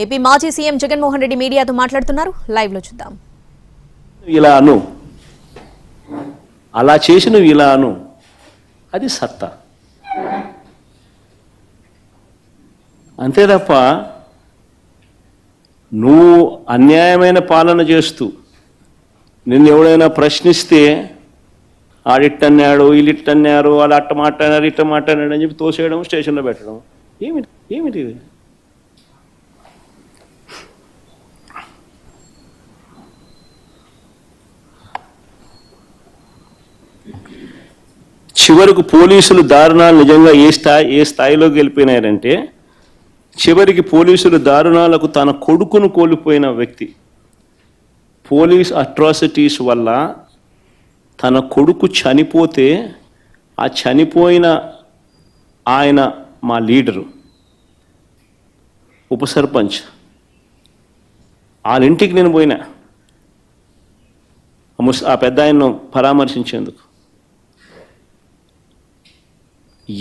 AP మాజీ CM Jaganmohan Reddy మీడియాతో మాట్లాడుతున్నారు. లైవ్ లో చూద్దాం. ఇలా అను, అలా చేసి నువ్వు ఇలా అను, అది సత్తా. అంతే తప్ప నువ్వు అన్యాయమైన పాలన చేస్తూ నిన్ను ఎవడైనా ప్రశ్నిస్తే ఆడిట్టన్నాడు, వీళ్ళిట్టన్నారు, వాళ్ళు అట్ట మాట్లాడారు, ఇట్ట మాట్లాడాడు అని చెప్పి తోసేయడం, స్టేషన్లో పెట్టడం ఏమిటి ఇది? చివరికి పోలీసులు దారుణాలు నిజంగా ఏ స్థాయిలోకి వెళ్ళిపోయినారంటే, చివరికి పోలీసులు దారుణాలకు తన కొడుకును కోల్పోయిన వ్యక్తి పోలీస్ అట్రాసిటీస్ వల్ల తన కొడుకు చనిపోతే ఆ చనిపోయిన ఆయన మా లీడరు ఉప సర్పంచ్ వాళ్ళ ఇంటికి నేను పోయినా ఆ పెద్ద ఆయన్ను పరామర్శించేందుకు.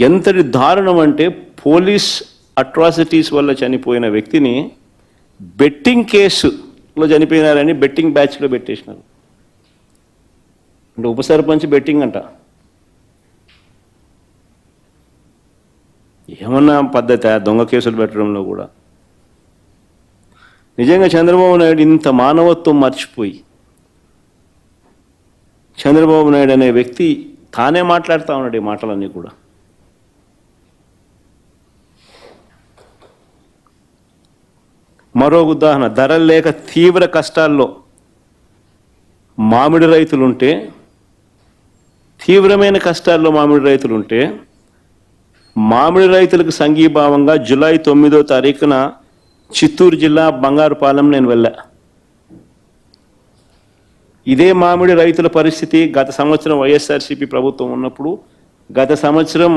ఎంతటి దారుణం అంటే, పోలీస్ అట్రాసిటీస్ వల్ల చనిపోయిన వ్యక్తిని బెట్టింగ్ కేసులో చనిపోయినారని బెట్టింగ్ బ్యాచ్లో పెట్టేసినారు. అంటే ఉప సర్పంచ్ బెట్టింగ్ అంట. ఏమన్నా పద్ధతి దొంగ కేసులు పెట్టడంలో కూడా? నిజంగా చంద్రబాబు నాయుడు ఇంత మానవత్వం మర్చిపోయి, చంద్రబాబు నాయుడు అనే వ్యక్తి తానే మాట్లాడుతూ ఉన్నాడు ఈ మాటలన్నీ కూడా. మరో ఉదాహరణ, ధరలు లేక తీవ్ర కష్టాల్లో మామిడి రైతులుంటే, తీవ్రమైన కష్టాల్లో మామిడి రైతులుంటే, మామిడి రైతులకు సంఘీభావంగా జూలై 9వ తారీఖున చిత్తూరు జిల్లా బంగారుపాలెం నేను వెళ్ళా. ఇదే మామిడి రైతుల పరిస్థితి గత సంవత్సరం వైఎస్ఆర్సీపీ ప్రభుత్వం ఉన్నప్పుడు, గత సంవత్సరం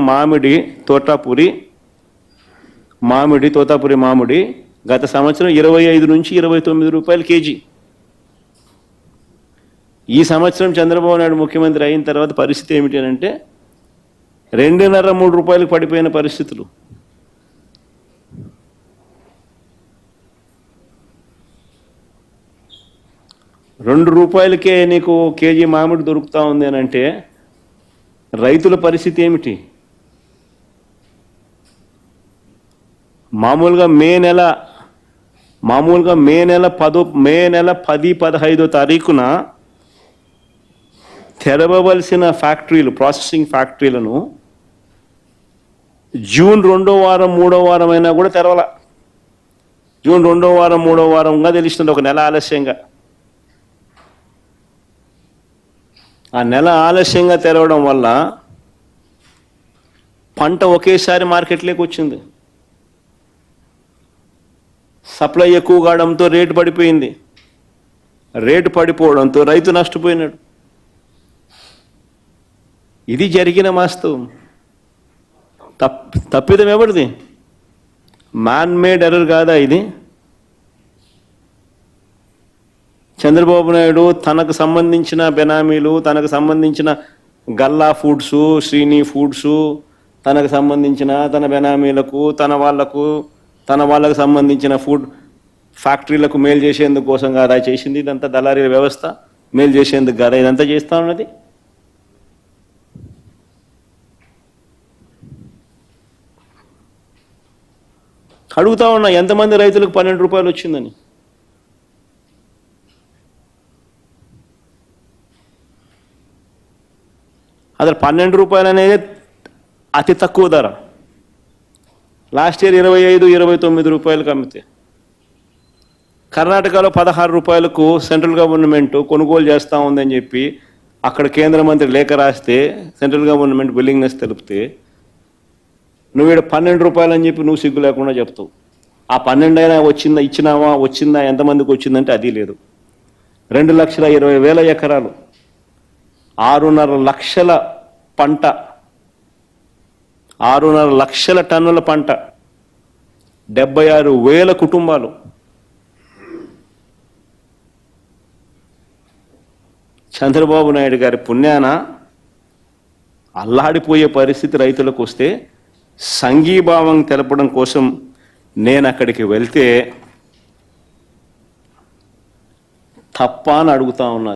తోతాపురి మామిడి గత సంవత్సరం 25 నుంచి 29 రూపాయలు కేజీ. ఈ సంవత్సరం చంద్రబాబు నాయుడు ముఖ్యమంత్రి అయిన తర్వాత పరిస్థితి ఏమిటి అంటే 2.5-3 రూపాయలకు పడిపోయిన పరిస్థితులు. ₹2 నీకు కేజీ మామిడి దొరుకుతూ ఉంది అని అంటే రైతుల పరిస్థితి ఏమిటి? మామూలుగా మే నెల 10-15 తారీఖున తెరవవలసిన ఫ్యాక్టరీలు, ప్రాసెసింగ్ ఫ్యాక్టరీలను జూన్ 2వ వారం 3వ వారం అయినా కూడా తెరవాల. జూన్ 2వ వారం 3వ వారంగా తెలుస్తుంది, ఒక నెల ఆలస్యంగా. ఆ నెల ఆలస్యంగా తెరవడం వల్ల పంట ఒకేసారి మార్కెట్లోకి వచ్చింది. సప్లై ఎక్కువ కావడంతో రేటు పడిపోయింది. రేటు పడిపోవడంతో రైతు నష్టపోయినాడు. ఇది జరిగిన వాస్తవం. తప్పిదం ఎవరిది? మ్యాన్ మేడ్ ఎర్రర్ కాదా ఇది? చంద్రబాబు నాయుడు తనకు సంబంధించిన బెనామీలు, తనకు సంబంధించిన గల్లా ఫుడ్స్, శ్రీని ఫుడ్స్, తనకు సంబంధించిన తన బెనామీలకు, తన వాళ్ళకు సంబంధించిన ఫుడ్ ఫ్యాక్టరీలకు మేలు చేసేందుకు కోసం కాదా చేసింది ఇదంతా? దళారీల వ్యవస్థ మేలు చేసేందుకు కాదా ఇదంతా చేస్తూ ఉన్నది? అడుగుతా ఉన్నా, ఎంతమంది రైతులకు ₹12 వచ్చిందని? అసలు ₹12 అనేది అతి తక్కువ ధర. లాస్ట్ ఇయర్ 25-29 రూపాయలకు అమ్మితే, కర్ణాటకలో ₹16 సెంట్రల్ గవర్నమెంట్ కొనుగోలు చేస్తూ ఉందని చెప్పి అక్కడ కేంద్ర మంత్రి లేఖ రాస్తే సెంట్రల్ గవర్నమెంట్ విల్లింగ్నెస్ తెలిపితే, నువ్వు ఇక్కడ ₹12 అని చెప్పి నువ్వు సిగ్గు లేకుండా చెప్తావు. ఆ 12 అయినా వచ్చిందా ఎంతమందికి వచ్చిందంటే అది లేదు. 2,20,000 ఎకరాలు, 6.5 లక్షల పంట, 6.5 లక్షల టన్నుల పంట, 76,000 కుటుంబాలు. చంద్రబాబు నాయుడు గారి పుణ్యాన అల్లాడిపోయే పరిస్థితి రైతులకు వస్తే సంఘీభావం తెలపడం కోసం నేను అక్కడికి వెళ్తే తప్ప అని అడుగుతా ఉన్నా.